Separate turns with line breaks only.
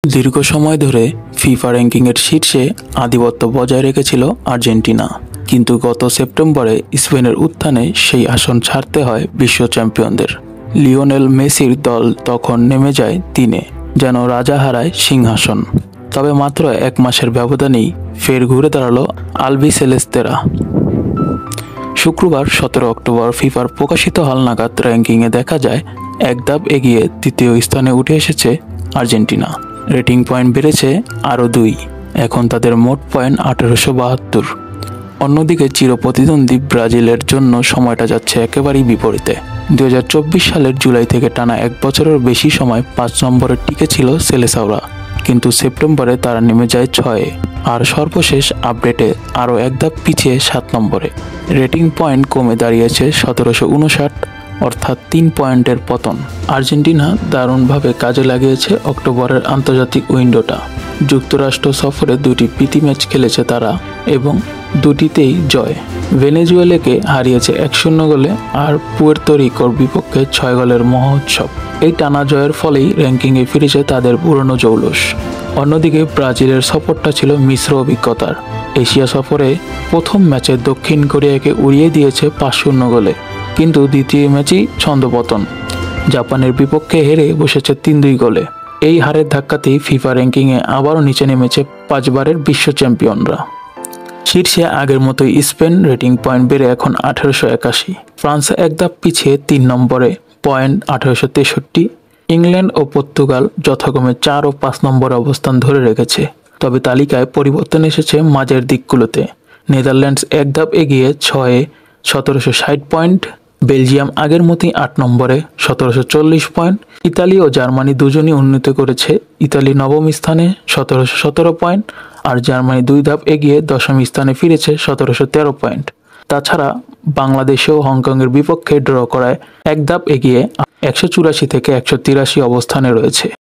দীর্ঘ সময় ধরে ফিফা র্যাঙ্কিংয়ের শীর্ষে আধিপত্য বজায় রেখেছিল আর্জেন্টিনা, কিন্তু গত সেপ্টেম্বরে স্পেনের উত্থানে সেই আসন ছাড়তে হয় বিশ্ব চ্যাম্পিয়নদের। লিওনেল মেসির দল তখন নেমে যায় 3-এ, যেন রাজা হারায় সিংহাসন। তবে মাত্র এক মাসের ব্যবধানেই ফের ঘুরে দাঁড়ালো আলবিসেলেস্তেরা। শুক্রবার 17 অক্টোবর ফিফার প্রকাশিত হালনাগাদ র্যাঙ্কিংয়ে দেখা যায় এক ধাপ এগিয়ে তৃতীয় স্থানে উঠে এসেছে আর্জেন্টিনা। রেটিং পয়েন্ট বেড়েছে আরও 2, এখন তাদের মোট পয়েন্ট 1872। অন্যদিকে চিরপ্রতিদ্বন্দ্বী ব্রাজিলের জন্য সময়টা যাচ্ছে একেবারেই বিপরীতে। 2024 সালের জুলাই থেকে টানা 1 বছরের বেশি সময় 5 নম্বরে টিকে ছিল সেলেসাওরা, কিন্তু সেপ্টেম্বরে তারা নেমে যায় 6-এ, আর সর্বশেষ আপডেটে আরও এক ধাপ পিছিয়ে 7 নম্বরে। রেটিং পয়েন্ট কমে দাঁড়িয়েছে 1759, অর্থাৎ 3 পয়েন্টের পতন। আর্জেন্টিনা দারুণভাবে কাজে লাগিয়েছে অক্টোবরের আন্তর্জাতিক উইন্ডোটা। যুক্তরাষ্ট্র সফরে 2টি প্রীতি ম্যাচ খেলেছে তারা এবং দুটিতেই জয়। ভেনেজুয়েলাকে হারিয়েছে 1-0 গোলে, আর পুয়ের্তো রিকোর বিপক্ষে 6 গোলের মহোৎসব। এই টানা জয়ের ফলেই র্যাঙ্কিংয়ে ফিরেছে তাদের পুরনো জৌলস। অন্যদিকে ব্রাজিলের সফরটা ছিল মিশ্র অভিজ্ঞতার। এশিয়া সফরে প্রথম ম্যাচে দক্ষিণ কোরিয়াকে উড়িয়ে দিয়েছে 5-0 গোলে, কিন্তু দ্বিতীয় ম্যাচেই ছন্দপতন। জাপানের বিপক্ষে হেরে বসেছে 3-2 গোলে। এই হারের ধাক্কাতেই ফিফা র্যাঙ্কিংয়ে আবারও নিচে নেমেছে 5 বারের বিশ্ব চ্যাম্পিয়নরা। শীর্ষে আগের মতোই স্পেন, রেটিং পয়েন্ট বেড়ে এখন 1881। ফ্রান্স এক ধাপ পিছিয়ে 3 নম্বরে, পয়েন্ট 1863। ইংল্যান্ড ও পর্তুগাল যথাক্রমে 4 ও 5 নম্বরে অবস্থান ধরে রেখেছে। তবে তালিকায় পরিবর্তন এসেছে মাঝের দিকগুলোতে। নেদারল্যান্ডস এক ধাপ এগিয়ে 6-এ, 1760 পয়েন্ট। বেলজিয়াম আগের মতোই 8 নম্বরে, 1740 পয়েন্ট। ইতালি ও জার্মানি দুজনই উন্নতি করেছে। ইতালি 9ম স্থানে, 1717 পয়েন্ট, আর জার্মানি 2 ধাপ এগিয়ে 10ম স্থানে ফিরেছে, 1713 পয়েন্ট। তাছাড়া বাংলাদেশেও হংকংয়ের বিপক্ষে ড্র করায় এক ধাপ এগিয়ে 184 থেকে 183 অবস্থানে রয়েছে।